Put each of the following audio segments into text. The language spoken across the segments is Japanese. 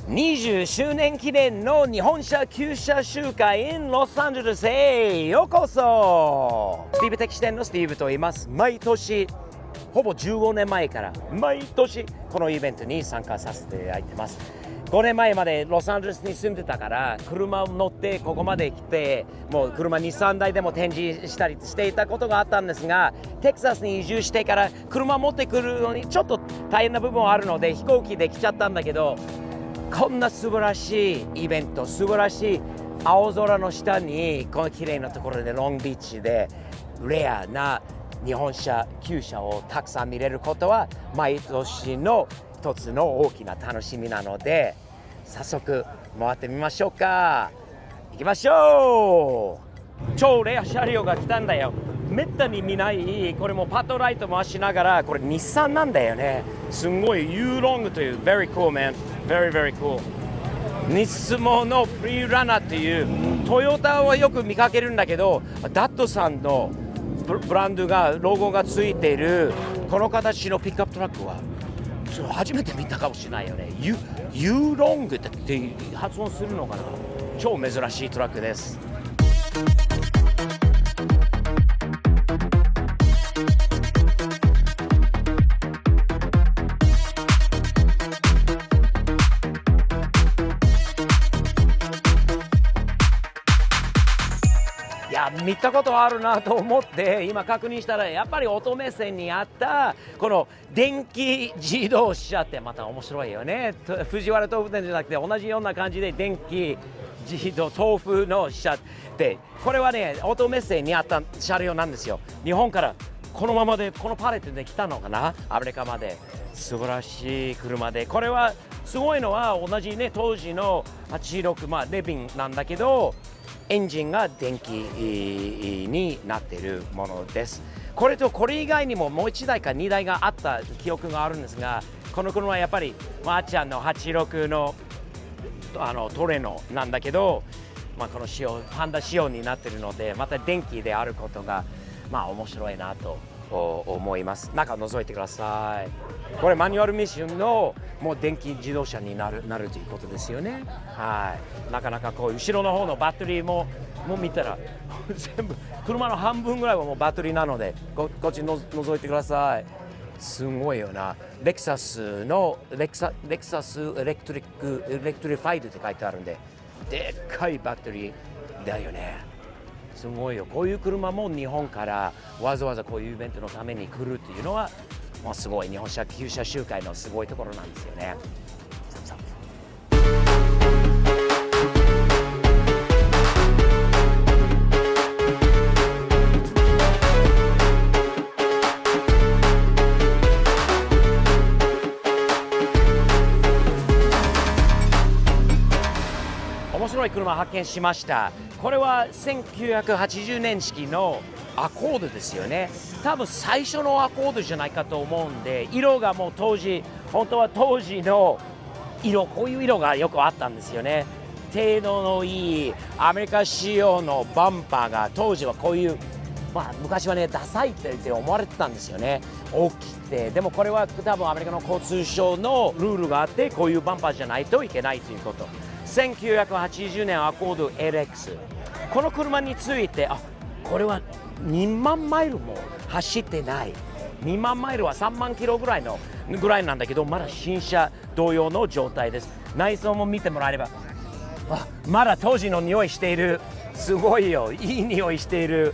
20周年記念の日本車旧車集会 in ロサンゼルスへようこそ。スティーブ的視点のスティーブと言います。毎年ほぼ15年前から毎年このイベントに参加させていただいてます。5年前までロサンゼルスに住んでたから車を乗ってここまで来て、もう車2、3台でも展示したりしていたことがあったんですが、テキサスに移住してから車持ってくるのにちょっと大変な部分はあるので飛行機で来ちゃったんだけど、こんな素晴らしいイベント、素晴らしい青空の下にこの綺麗なところでロングビーチでレアな日本車、旧車をたくさん見れることは毎年の一つの大きな楽しみなので、早速回ってみましょうか。行きましょう。超レア車両が来たんだよ。めったに見ない。これもパッドライト回しながら、これ日産なんだよね。すんごい U ロングという very cool man, very very cool。ニスモのプリラナっていうトヨタはよく見かけるんだけど、ダットさんのブランドがロゴがついているこの形のピックアップトラックは初めて見たかもしれないよね。ユーロングって発音するのかな。超珍しいトラックです。いや、見たことあるなと思って今確認したら、やっぱり音目線にあったこの電気自動車ってまた面白いよね。藤原豆腐店じゃなくて同じような感じで電気自動豆腐の車って、これはね音目線にあった車両なんですよ。日本からこのままでこのパレットで来たのかな、アメリカまで。素晴らしい車で、これはすごいのは同じね当時の86、レビンなんだけどエンジンが電気になっているものです。これとこれ以外にももう1台か2台があった記憶があるんですが、この車はやっぱりあっちゃんの86のトレノなんだけど、この仕様パンダ仕様になっているので、また電気であることが面白いなと思います。中覗いてください。これマニュアルミッションのもう電気自動車になるということですよね。はい。なかなかこう後ろの方のバッテリーも見たら全部車の半分ぐらいはもうバッテリーなので、こっちの覗いてください。すごいよな。レクサスエレクトリファイドって書いてあるんで、でっかいバッテリーだよね。すごいよ。こういう車も日本からわざわざこういうイベントのために来るっていうのはもうすごい日本車旧車集会のすごいところなんですよね。面白い車発見しました。これは1980年式のアコードですよね。多分最初のアコードじゃないかと思うんで、色がもう本当は当時の色、こういう色がよくあったんですよね。程度のいいアメリカ仕様のバンパーが当時はこういう、昔はねダサいって思われてたんですよね。大きくて。でもこれは多分アメリカの交通省のルールがあって、こういうバンパーじゃないといけないということ。1980年アコード LX、 この車についてこれは2万マイルも走ってない。2万マイルは3万キロぐらいなんだけど、まだ新車同様の状態です。内装も見てもらえれば、まだ当時の匂いしている。すごいよ、いい匂いしている。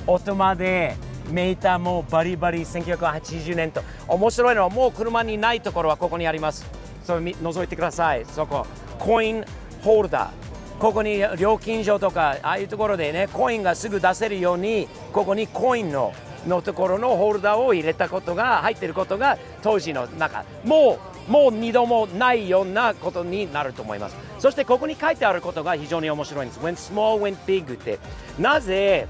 音までメーターもバリバリ1980年と。面白いのはもう車にないところはここにあります。それ覗いてください。そこコインホルダー、ここに料金所とかああいうところでねコインがすぐ出せるように、ここにコインのところのホルダーを入れたことが入っていることが当時のもう二度もないようなことになると思います。そしてここに書いてあることが非常に面白いんです。When small, when big って、なぜ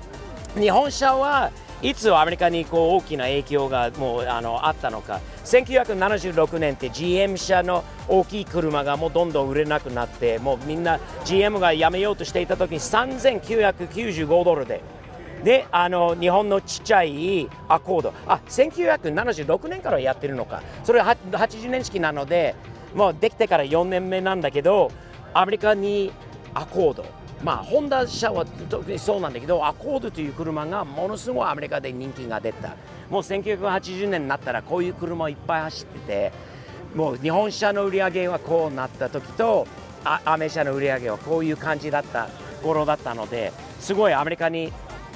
日本車はいつアメリカに大きな影響がもうあったのか。1976年って GM 車の大きい車がもうどんどん売れなくなって、もうみんな GM がやめようとしていた時に$3,995で、日本のちっちゃいアコード、1976年からやってるのか。それは80年式なので、もうできてから4年目なんだけど、アメリカにアコード、ホンダ車は特にそうなんだけど、アコードという車がものすごいアメリカで人気が出た。もう1980年になったらこういう車いっぱい走ってて、もう日本車の売り上げはこうなった時とアメ車の売り上げはこういう感じだった頃だったので、すごいアメリカに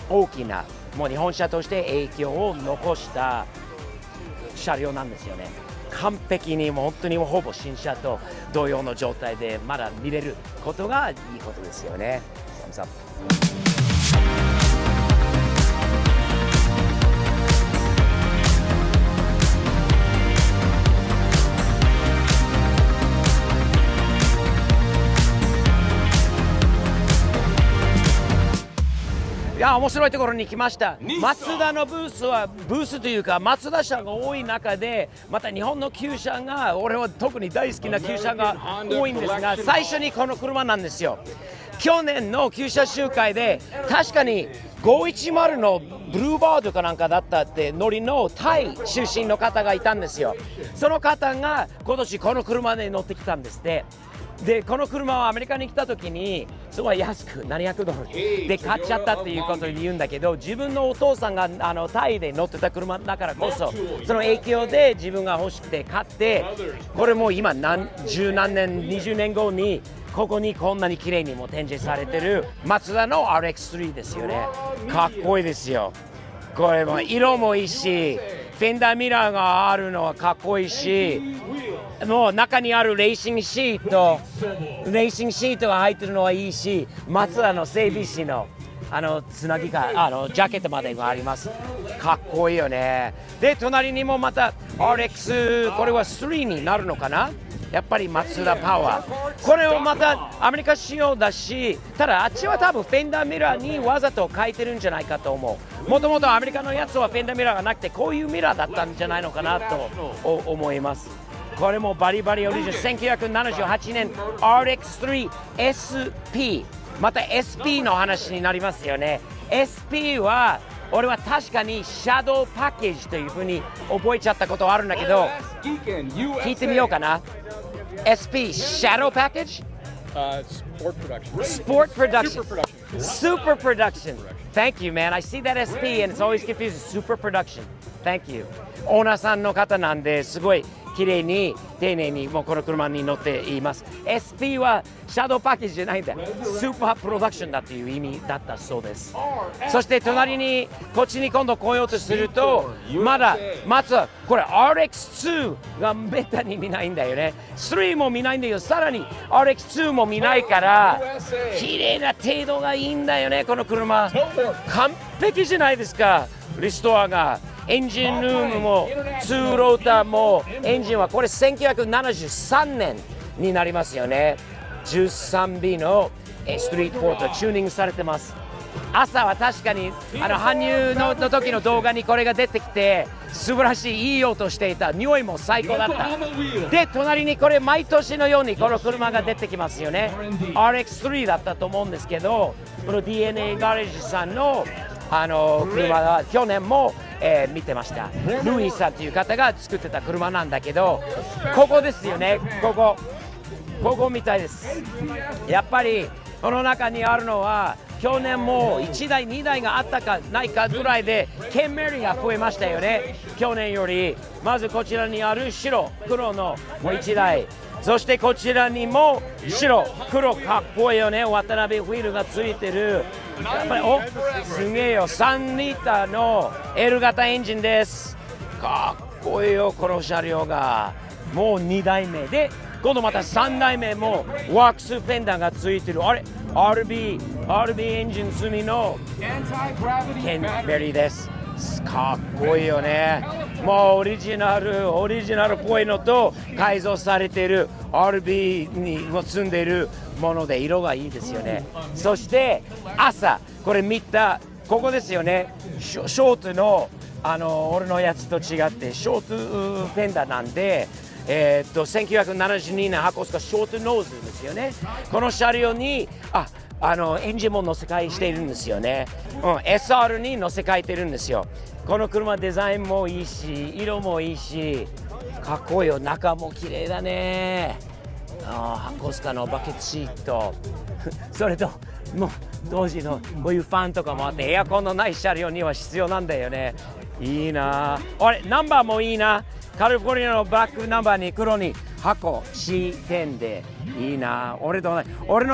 大きなもう日本車として影響を残した車両なんですよね。完璧にもう本当にほぼ新車と同様の状態でまだ見れることがいいことですよね。Thumbs up。面白いところに来ました。マツダのブースというかマツダ車が多い中で、また日本の旧車が、俺は特に大好きな旧車が多いんですが、最初にこの車なんですよ。去年の旧車集会で確かに510のブルーバードかなんかだったって乗りのタイ出身の方がいたんですよ。その方が今年この車で乗ってきたんですって。でこの車はアメリカに来た時にすごい安く$700で買っちゃったっていうことに言うんだけど、自分のお父さんがタイで乗ってた車だからこそ、その影響で自分が欲しくて買って、これもう今十何年20年後にここにこんなに綺麗にも展示されてるマツダの RX3 ですよね。かっこいいですよ。これも色もいいし、フェンダーミラーがあるのはかっこいいし、もう中にあるレーシングシートが入ってるのはいいし、マツダの整備士のつなぎがジャケットまでがあります。かっこいいよね。で隣にもまた RX、 これは3になるのかな、やっぱりマツダパワー、これをまたアメリカ仕様だし、ただあっちは多分フェンダーミラーにわざと変えてるんじゃないかと思う。もともとアメリカのやつはフェンダーミラーがなくてこういうミラーだったんじゃないのかなと思います。これもバリバリオリジナル、1978年 RX3 SP、 また SP の話になりますよね。 SP は俺は確かにシャドウパッケージというふうに覚えちゃったことあるんだけど、聞いてみようかな。 SP Shadow Package? Sport Production. Super Production. Thank you, man. I see that SP and it's always confusing. Super Production. Thank you. オーナーさんの方なんですごい綺麗に丁寧にもうこの車に乗っています。 SP はシャドウパッケージじゃないんだ、スーパープロダクションだという意味だったそうです。そして隣にこっちに今度来ようとすると、まずはこれ RX2 がめったに見ないんだよね。3も見ないんだけど、さらに RX2 も見ないから綺麗な程度がいいんだよね。この車完璧じゃないですか。リストアがエンジンルームも2ローターも、エンジンはこれ1973年になりますよね。 13B のストリートフォートチューニングされてます。朝は確かに搬入の時の動画にこれが出てきて素晴らしいいい音していた。匂いも最高だった。で隣にこれ毎年のようにこの車が出てきますよね。 RX3 だったと思うんですけど、この DNA ガレージさんの車は去年も、見てました。ルイさんという方が作ってた車なんだけど、ここですよね。ここみたいです。やっぱりこの中にあるのは去年も1台2台があったかないかぐらいでケンメリが増えましたよね、去年より。まずこちらにある黒のもう1台、そしてこちらにも白黒かっこいいよね。渡辺フィールがついてる。やっぱりすげえよ。3リッターの L 型エンジンです。かっこいいよこの車両が。もう2台目で今度また3台目もワークスフェンダーがついてる。あれ RB エンジン積みのケンベリーです。かっこいいよね。もうオリジナルっぽいのと改造されている RB にも積んでいるもので色がいいですよね。そして朝これ見たここですよね。ショートの俺のやつと違ってショートフェンダーなんで、1972年箱塚ショートノーズですよね。この車両にエンジンも乗せ替えしているんですよね。SR に乗せ替えてるんですよ。この車デザインもいいし色もいいし、かっこいいよ。中も綺麗だね。箱スカのバケットシートそれともう当時のこういうファンとかもあって、エアコンのない車両には必要なんだよね。いいな。あれナンバーもいいな。カリフォルニアのブラックナンバーに黒に箱 C10 でいいな。俺の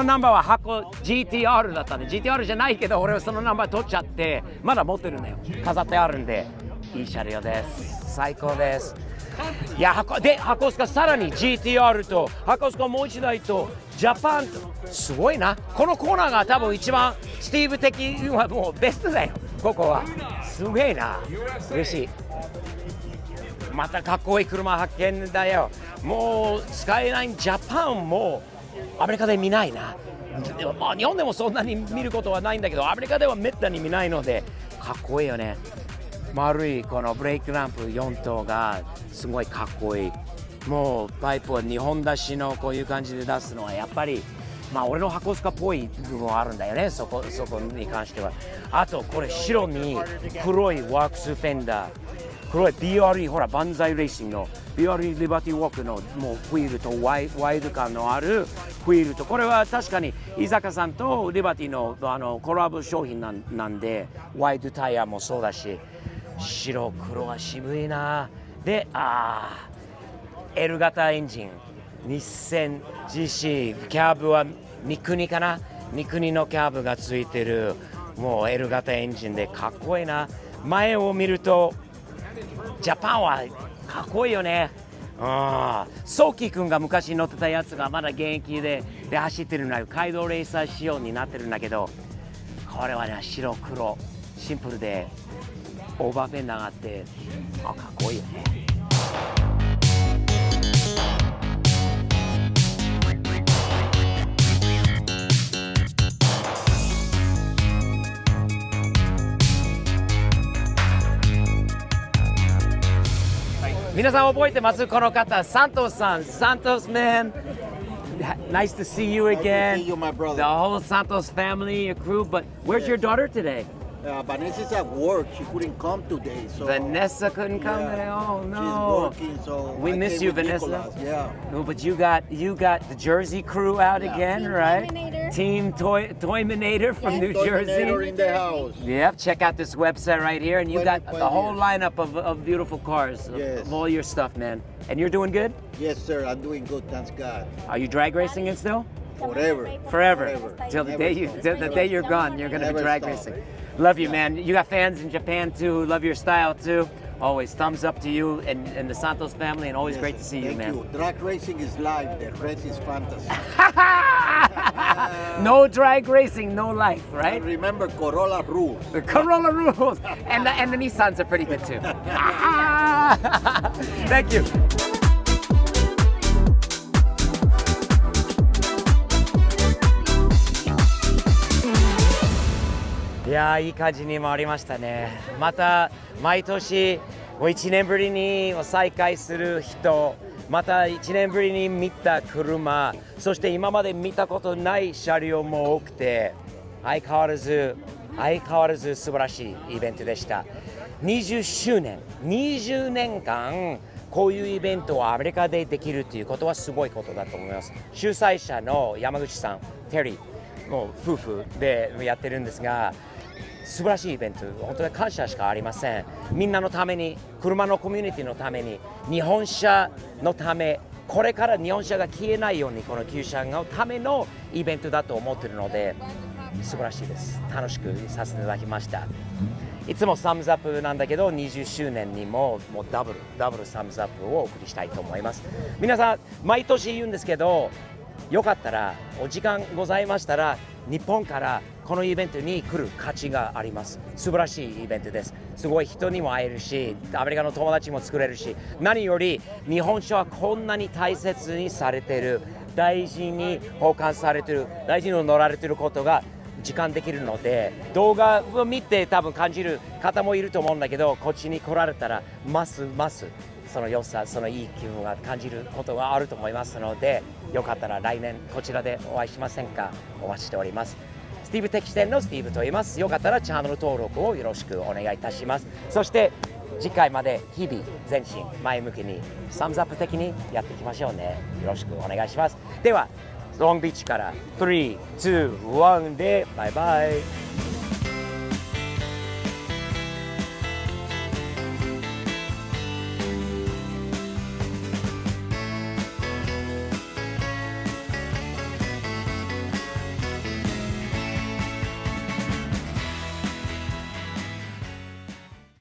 ナンバーは箱 GTR だったね。 GTR じゃないけど俺はそのナンバー取っちゃってまだ持ってるんだよ。飾ってあるんでいい車両です。最高です。いや箱スカさらに GTR と箱スカもう一台とジャパンとすごいな。このコーナーが多分一番スティーブ的にはもうベストだよ。ここはすげえな。嬉しい。またかっこいい車発見だよ。もうスカイラインジャパンもアメリカで見ないな。まあ、日本でもそんなに見ることはないんだけどアメリカではめったに見ないのでかっこいいよね。丸いこのブレーキランプ4灯がすごいかっこいい。もうパイプは2本出しのこういう感じで出すのはやっぱりまあ俺の箱スカっぽい部分はあるんだよね。そこに関しては。あとこれ白に黒いワークスフェンダー、黒い BRE ほら万歳レーシングの BRE リバティウォークのもうフィールとワイド感のあるフィールと、これは確かに伊坂さんとリバティのコラボ商品なんでワイドタイヤもそうだし白黒は渋いな。でL 型エンジン日産 GC キャブは三国かな。三国のキャブがついてるもう L 型エンジンでかっこいいな。前を見るとジャパンはかっこいいよね。ソーキー君が昔乗ってたやつがまだ現役で走ってるのは街道レーサー仕様になってるんだけど、これはね白黒シンプルでオーバーフェンダーがあってかっこいいよね。皆さん覚えてます？この方、サントスさん。サントス man, nice to see you again. Nice to see you, my brother. The whole Santos family, your crew. But where's your daughter today? Vanessa's at work. She couldn't come today. So Vanessa couldn't come today. Oh no. She's working, so we I miss came you, with Vanessa. Nicholas. Yeah. No, but you got the Jersey crew out again, Team right? Toyminator. Team Toyminator from Yes. New Terminator Jersey. in the house. Yep, check out this website right here, and you got 25 the whole years. lineup of beautiful cars, Yes. of all your stuff, man. And you're doing good? Yes, sir. I'm doing good. Thanks God. Are you drag racing it still? Forever. Forever. Forever. Till the Never day stop. till the day you're gone, you're gonna be Never drag stop. racing. Love you, man. You got fans in Japan too who love your style too. Always thumbs up to you and the Santos family, and always Yes, great to see you, thank man. you. Drag racing is life. The rest is fantasy. No drag racing, no life, right? And remember, Corolla rules. The Corolla rules, and the Nissans are pretty good too. Thank you. いやーいい感じに回りましたね。また毎年1年ぶりに再会する人、また1年ぶりに見た車、そして今まで見たことない車両も多くて相変わらず素晴らしいイベントでした。20周年20年間こういうイベントをアメリカでできるということはすごいことだと思います。主催者の山口さん、テリーもう夫婦でやってるんですが、素晴らしいイベント、本当に感謝しかありません。みんなのために、車のコミュニティのために、日本車のため、これから日本車が消えないようにこの旧車のためのイベントだと思っているので素晴らしいです。楽しくさせていただきました。いつもサムズアップなんだけど20周年にもうダブルサムズアップをお送りしたいと思います。皆さん毎年言うんですけど、よかったらお時間ございましたら日本からこのイベントに来る価値があります。素晴らしいイベントです。すごい人にも会えるし、アメリカの友達も作れるし、何より日本車はこんなに大切にされている、大事に保管されている、大事に乗られていることが時間できるので、動画を見て多分感じる方もいると思うんだけど、こっちに来られたらますますその良さ、そのいい気分が感じることがあると思いますので、よかったら来年こちらでお会いしませんか。お待ちしております。スティーブ的視点のスティーブと言います。よかったらチャンネル登録をよろしくお願いいたします。そして次回まで日々前進前向きにサムズアップ的にやっていきましょうね。よろしくお願いします。ではロングビーチから3、2、1でバイバイ。